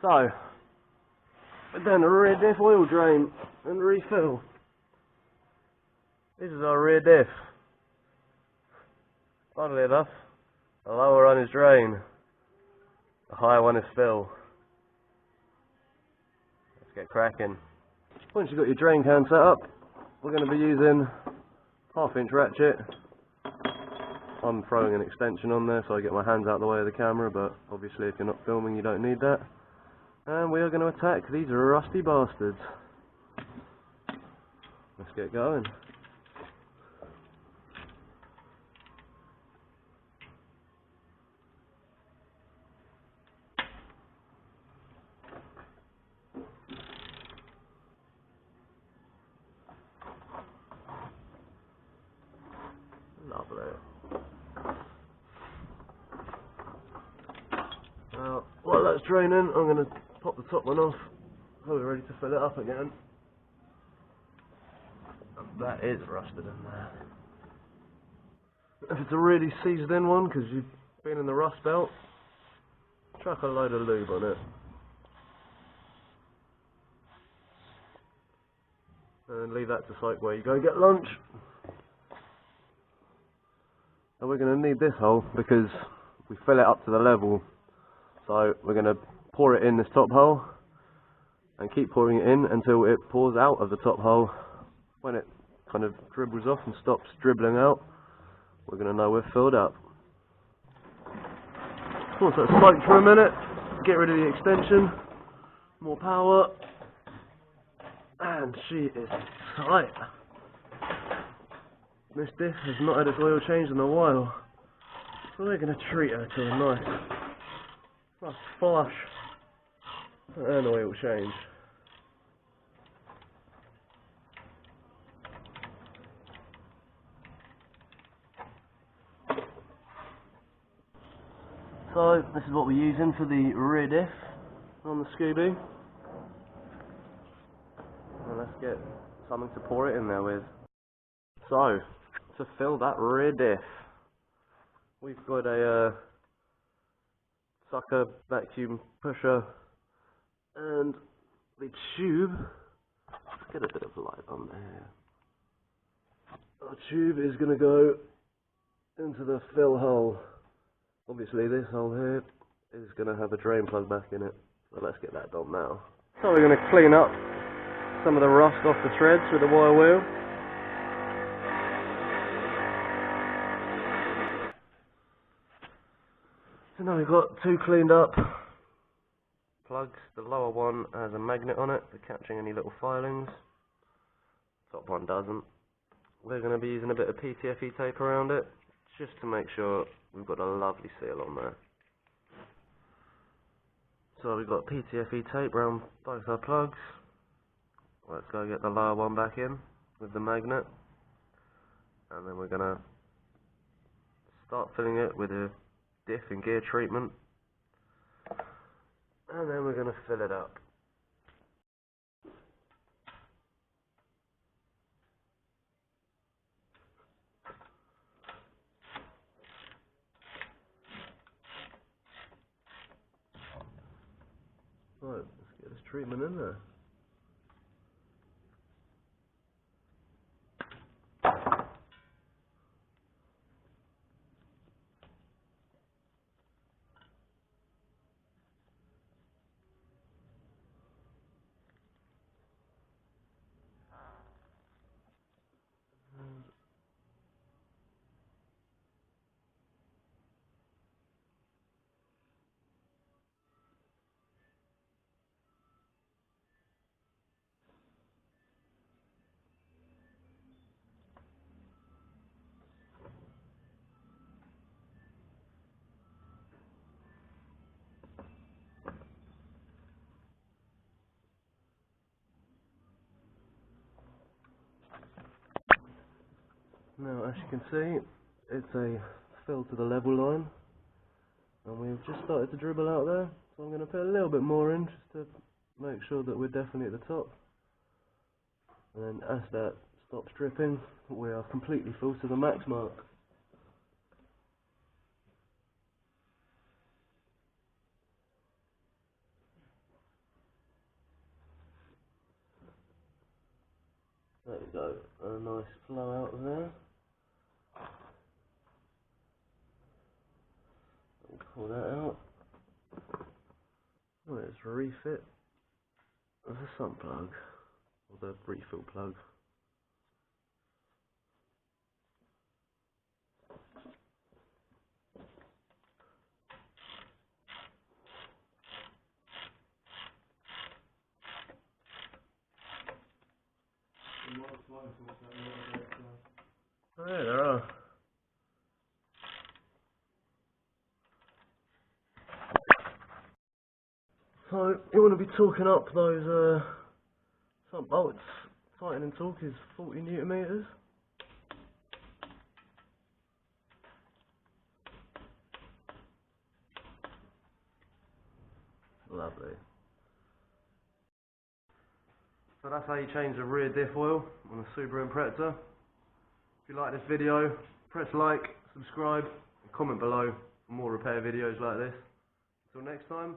So, we're down the rear diff oil drain and refill. This is our rear diff. Funnily enough, the lower one is drain, the higher one is fill. Let's get cracking. Once you've got your drain can set up, we're going to be using 1/2 inch ratchet. I'm throwing an extension on there so I get my hands out of the way of the camera, but obviously if you're not filming you don't need that. And we are going to attack these rusty bastards. Let's get going. Lovely. Now, while that's draining, I'm going to pop the top one off so we're ready to fill it up again. That is rusted in there. If it's a really seized in one because you've been in the rust belt, chuck a load of lube on it. And leave that to soak where you go get lunch. And we're going to need this hole because we fill it up to the level. So we're going to pour it in this top hole and keep pouring it in until it pours out of the top hole. When it kind of dribbles off and stops dribbling out, we're going to know we're filled up. Once that's soaked for a minute, get rid of the extension, more power, and she is tight. This diff has not had its oil changed in a while, so we're going to treat her to a nice flush and oil change. So this is what we're using for the rear diff on the Scooby. And let's get something to pour it in there with. So, to fill that rear diff, we've got a sucker vacuum pusher and the tube. Let's get a bit of light on there. Our tube is going to go into the fill hole. Obviously this hole here is going to have a drain plug back in it, so let's get that done now. So we're going to clean up some of the rust off the threads with the wire wheel. So now we've got two cleaned up plugs. The lower one has a magnet on it for catching any little filings. Top one doesn't. We're going to be using a bit of PTFE tape around it, just to make sure we've got a lovely seal on there. So we've got PTFE tape around both our plugs. Let's go get the lower one back in with the magnet, and then we're going to start filling it with a diff and gear treatment, and then we're going to fill it up. Right, let's get this treatment in there. Now, as you can see, it's a fill to the level line, and we've just started to dribble out there, so I'm going to put a little bit more in, just to make sure that we're definitely at the top. And then as that stops dripping, we are completely full to the max mark. There we go, a nice flow out of there. We'll pull that out. Oh, it's a refit of the sun plug, or the refill plug. Oh yeah, there are. So, you want to be torquing up those front bolts. Tightening torque is 40 newton meters. Lovely. So that's how you change the rear diff oil on the Subaru Impreza. If you like this video, press like, subscribe, and comment below for more repair videos like this. Until next time.